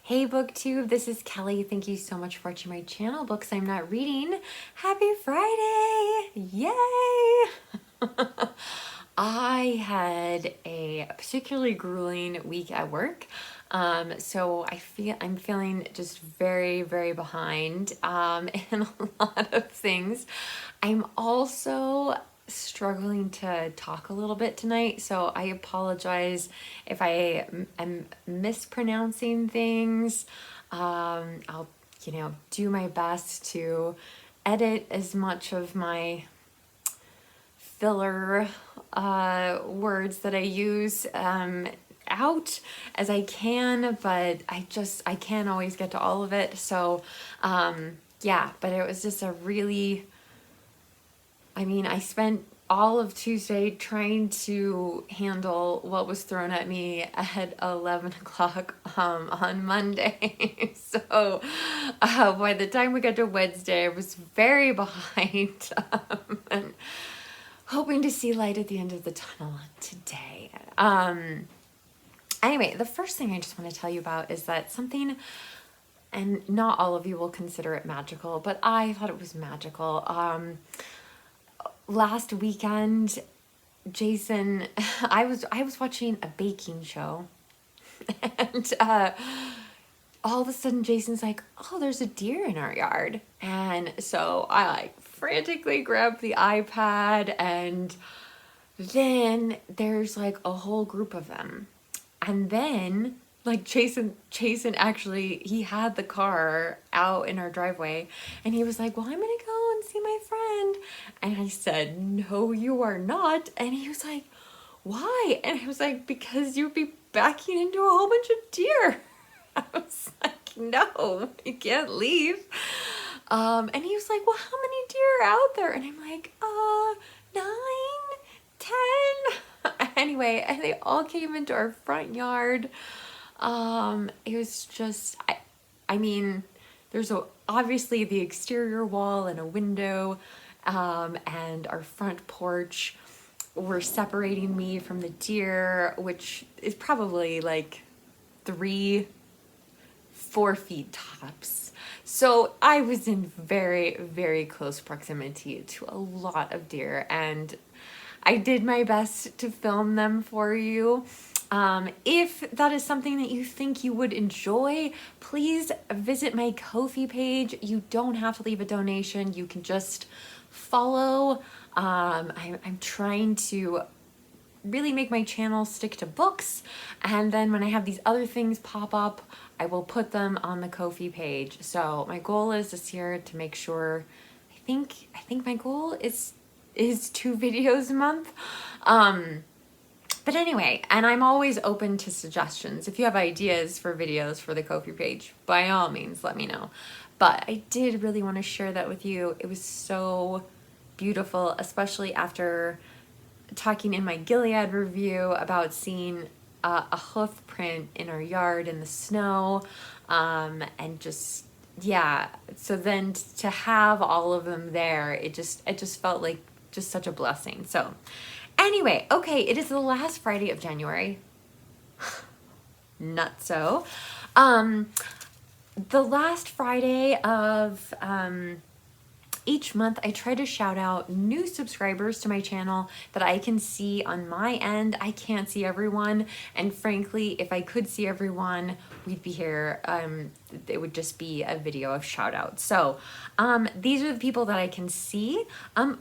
Hey Booktube, this is Kelly. Thank you so much for watching my channel, Books I'm Not Reading. Happy Friday! Yay! I had a particularly grueling week at work. So I'm feeling just very, very behind in a lot of things. I'm also struggling to talk a little bit tonight, so I apologize if I am mispronouncing things. I'll, do my best to edit as much of my filler words that I use out as I can, but I can't always get to all of it. So yeah, but it was just I spent all of Tuesday trying to handle what was thrown at me at 11 o'clock on Monday. So by the time we got to Wednesday, I was very behind and hoping to see light at the end of the tunnel today. Anyway, the first thing I just want to tell you about is that something, and not all of you will consider it magical, but I thought it was magical. Last weekend, Jason, I was watching a baking show, and all of a sudden Jason's like, "Oh, there's a deer in our yard," and so I frantically grabbed the iPad, and then there's like a whole group of them, and then Jason actually, he had the car out in our driveway, and he was like, "Well, I'm gonna go and see my friend." And I said, "No, you are not." And he was like, "Why?" And I was like, "Because you'd be backing into a whole bunch of deer." I was like, "No, you can't leave." And he was like, "Well, how many deer are out there?" And I'm like, 9, 10. Anyway, and they all came into our front yard. It was just, there's obviously the exterior wall and a window, and our front porch were separating me from the deer, which is probably like 3-4 feet tops. So I was in very, very close proximity to a lot of deer, and I did my best to film them for you. If that is something that you think you would enjoy, please visit my Ko-fi page. You don't have to leave a donation. You can just follow. I'm trying to really make my channel stick to books, and then when I have these other things pop up, I will put them on the Ko-fi page. So my goal is this year to make sure, I think my goal is 2 videos a month. But anyway, and I'm always open to suggestions. If you have ideas for videos for the Ko-fi page, by all means, let me know. But I did really want to share that with you. It was so beautiful, especially after talking in my Gilead review about seeing a hoof print in our yard in the snow, and just, yeah. So then to have all of them there, it just felt like just such a blessing. So anyway, okay, it is the last Friday of January. Not so. The last Friday of each month, I try to shout out new subscribers to my channel that I can see on my end. I can't see everyone, and frankly, if I could see everyone, we'd be here. It would just be a video of shout outs. So these are the people that I can see.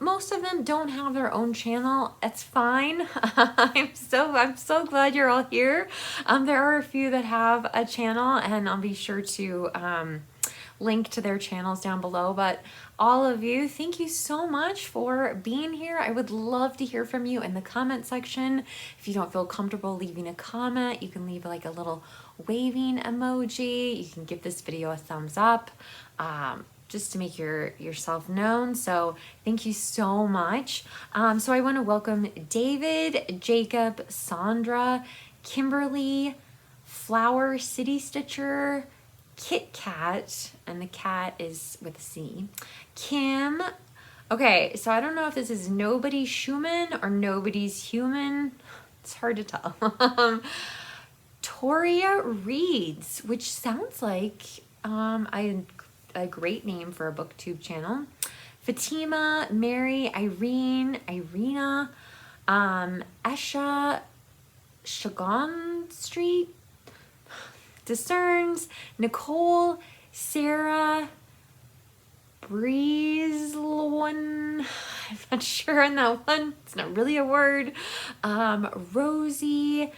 Most of them don't have their own channel. It's fine. I'm so glad you're all here. There are a few that have a channel, and I'll be sure to link to their channels down below. But all of you, thank you so much for being here. I would love to hear from you in the comment section. If you don't feel comfortable leaving a comment, you can leave like a little waving emoji. You can give this video a thumbs up, just to make yourself known. So thank you so much. So I want to welcome David, Jacob, Sandra, Kimberly, Flower City Stitcher, Kit Kat, and the cat is with a C, Kim. Okay, so I don't know if this is Nobody's Schumann or Nobody's Human. It's hard to tell. Victoria Reads, which sounds like a great name for a booktube channel. Fatima, Mary, Irene, Irina, Esha, Shagon Street, Discerns, Nicole, Sarah, Breeze1, I'm not sure on that one. It's not really a word. Rosie,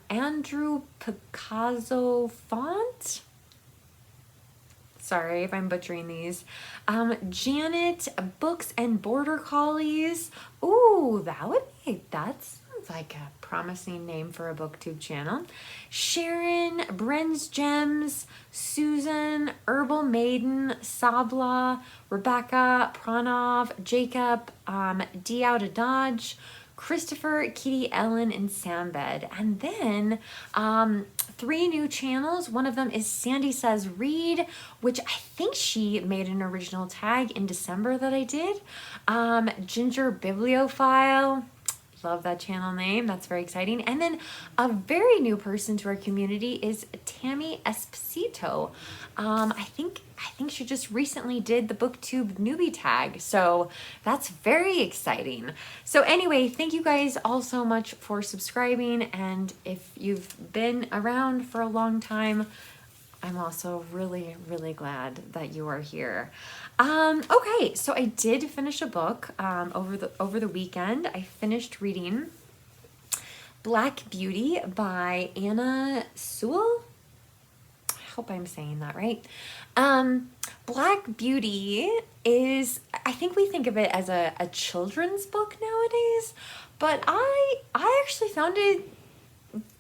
Andrew Picasso Font. Sorry if I'm butchering these. Janet, Books and Border Collies. Ooh, that sounds like a promising name for a booktube channel. Sharon, Bren's Gems, Susan, Herbal Maiden, Sabla, Rebecca, Pranav, Jacob, D Out of Dodge, Christopher, Kitty, Ellen, and Sambed. And then 3 new channels. One of them is Sandy Says Read, which I think she made an original tag in December that I did. Ginger Bibliophile. Love that channel name. That's very exciting. And then a very new person to our community is Tammy Esposito. I think she just recently did the BookTube newbie tag. So that's very exciting. So anyway, thank you guys all so much for subscribing. And if you've been around for a long time, I'm also really, really glad that you are here. Okay, so I did finish a book over the weekend. I finished reading Black Beauty by Anna Sewell. I hope I'm saying that right. Black Beauty is, I think we think of it as a children's book nowadays, but I actually found it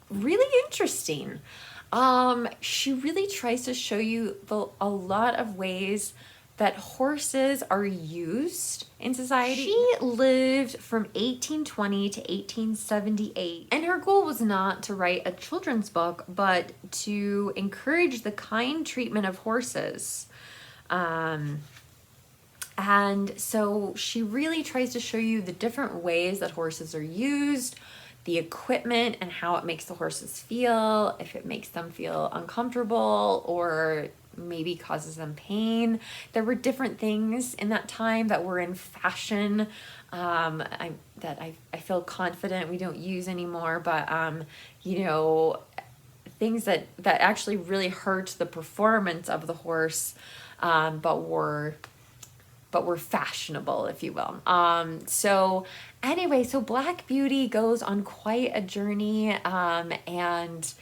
really interesting. She really tries to show you a lot of ways that horses are used in society. She lived from 1820 to 1878, and her goal was not to write a children's book, but to encourage the kind treatment of horses. And so she really tries to show you the different ways that horses are used, the equipment and how it makes the horses feel, if it makes them feel uncomfortable or maybe causes them pain. There were different things in that time that were in fashion I feel confident we don't use anymore, but you know, things that actually really hurt the performance of the horse, but were fashionable, if you will. So anyway, so Black Beauty goes on quite a journey and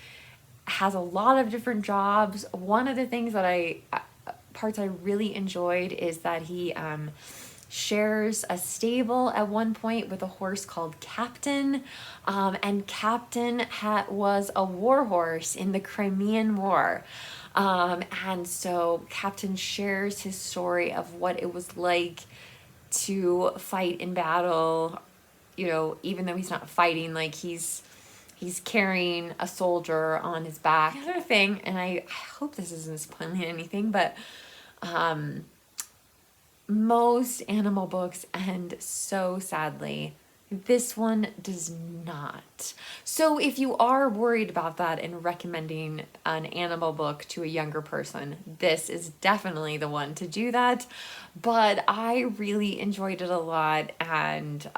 has a lot of different jobs. One of the things that parts I really enjoyed is that he shares a stable at one point with a horse called Captain, and Captain was a war horse in the Crimean War. And so Captain shares his story of what it was like to fight in battle, you know, even though he's not fighting, like he's carrying a soldier on his back. The other thing, and I hope this isn't spoiling anything, but most animal books end so sadly. This one does not. So if you are worried about that and recommending an animal book to a younger person, this is definitely the one to do that. But I really enjoyed it a lot, and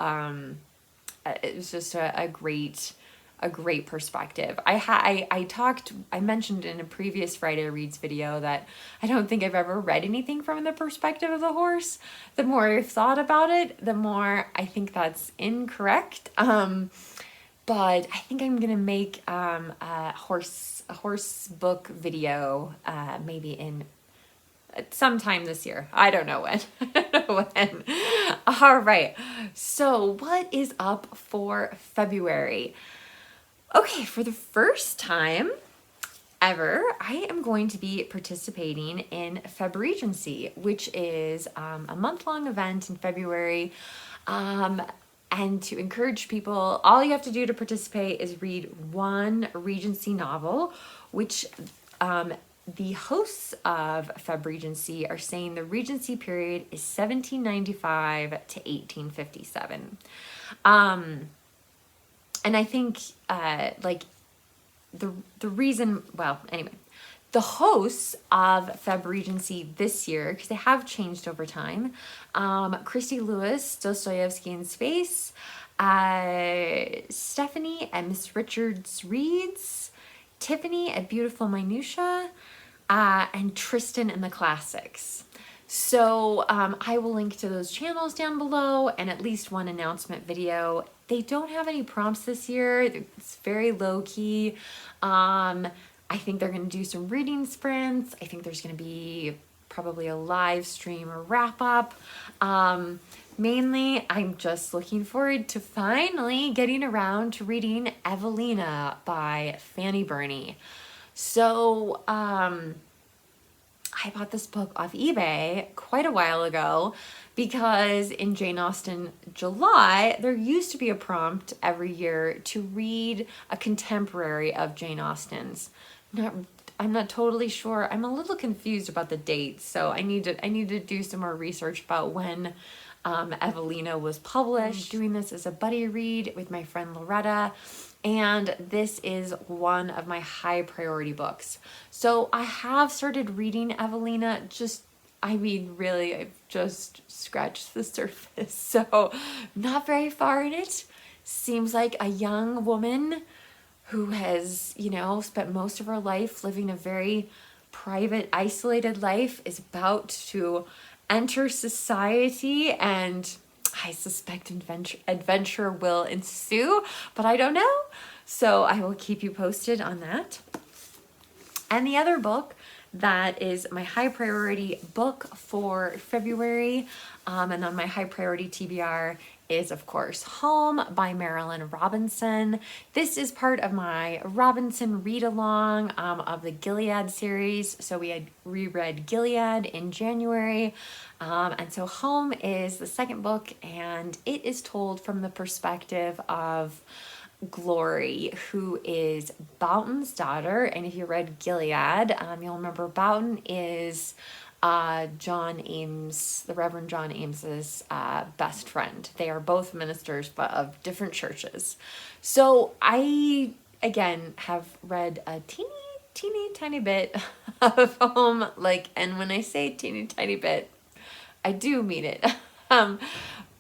it was just a great perspective. I mentioned in a previous Friday Reads video that I don't think I've ever read anything from the perspective of the horse. The more I've thought about it, the more I think that's incorrect. But I think I'm gonna make a horse book video maybe in sometime this year. I don't know when. I don't know when. All right. So what is up for February? Okay, for the first time ever, I am going to be participating in FebRegnecy, which is a month-long event in February. And to encourage people, all you have to do to participate is read one Regency novel, which the hosts of FebRegnecy are saying the Regency period is 1795 to 1857. And I think, like, the reason, well, anyway, the hosts of FebRegnecy this year, because they have changed over time, Christy Lewis, Dostoevsky in Space, Stephanie at Miss Richards Reads, Tiffany at Beautiful Minutia, and Tristan in the Classics. So I will link to those channels down below and at least one announcement video. They don't have any prompts this year. It's very low key. I think they're going to do some reading sprints. I think there's going to be probably a live stream or wrap up. Mainly, I'm just looking forward to finally getting around to reading Evelina by Fanny Burney. So, I bought this book off eBay quite a while ago because in Jane Austen July, there used to be a prompt every year to read a contemporary of Jane Austen's. I'm not totally sure. I'm a little confused about the dates, so I need to do some more research about when Evelina was published. I'm doing this as a buddy read with my friend Loretta, and this is one of my high priority books. So I have started reading Evelina, really, I've just scratched the surface. So not very far in it. Seems like a young woman who has, spent most of her life living a very private, isolated life is about to enter society, and I suspect adventure will ensue, but I don't know. So I will keep you posted on that. And the other book that is my high priority book for February, and on my high priority TBR, is of course Home by Marilynne Robinson. This is part of my Robinson read along of the Gilead series. So we had reread Gilead in January. And so Home is the second book, and it is told from the perspective of Glory, who is Boughton's daughter. And if you read Gilead, you'll remember Boughton is John Ames, the Reverend John Ames's best friend. They are both ministers, but of different churches. So I, again, have read a teeny tiny bit of Home, and when I say teeny tiny bit, I do mean it.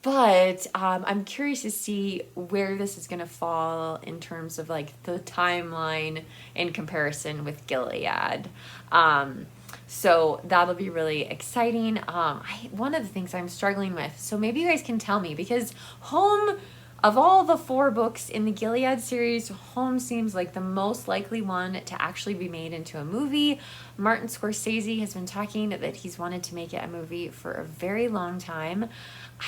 But I'm curious to see where this is going to fall in terms of the timeline in comparison with Gilead. So that'll be really exciting. One of the things I'm struggling with, so maybe you guys can tell me, because Home, of all the 4 books in the Gilead series, Home seems like the most likely one to actually be made into a movie. Martin Scorsese has been talking that he's wanted to make it a movie for a very long time.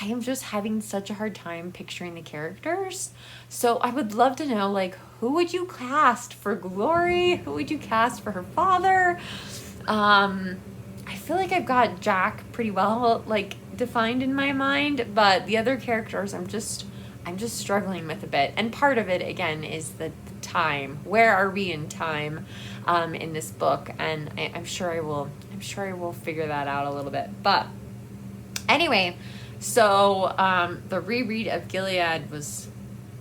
I am just having such a hard time picturing the characters. So I would love to know, who would you cast for Glory? Who would you cast for her father? I feel like I've got Jack pretty well, defined in my mind, but the other characters I'm just struggling with a bit. And part of it, again, is the time. Where are we in time in this book? And I'm sure I will figure that out a little bit. But anyway, so the reread of Gilead was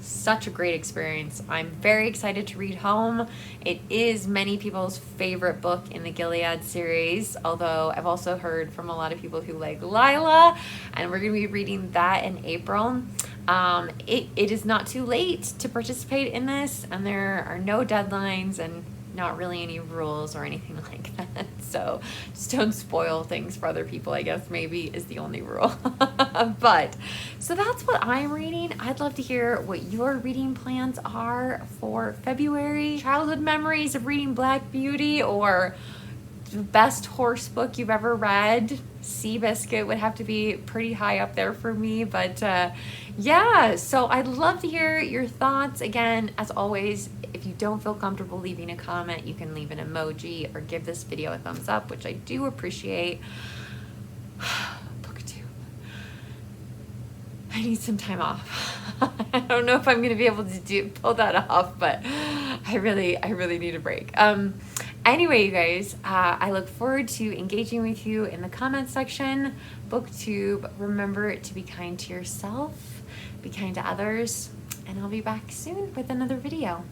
such a great experience. I'm very excited to read Home. It is many people's favorite book in the Gilead series, although I've also heard from a lot of people who like Lila, and we're going to be reading that in April. It is not too late to participate in this, and there are no deadlines and not really any rules or anything like that. So just don't spoil things for other people, I guess maybe is the only rule. But so that's what I'm reading. I'd love to hear what your reading plans are for February. Childhood memories of reading Black Beauty, or the best horse book you've ever read. Seabiscuit would have to be pretty high up there for me, but yeah, so I'd love to hear your thoughts. Again, as always, if you don't feel comfortable leaving a comment, you can leave an emoji or give this video a thumbs up, which I do appreciate. Booktube. I need some time off. I don't know if I'm gonna be able to pull that off, but I really need a break. Anyway, you guys, I look forward to engaging with you in the comment section. Booktube, remember to be kind to yourself, be kind to others, and I'll be back soon with another video.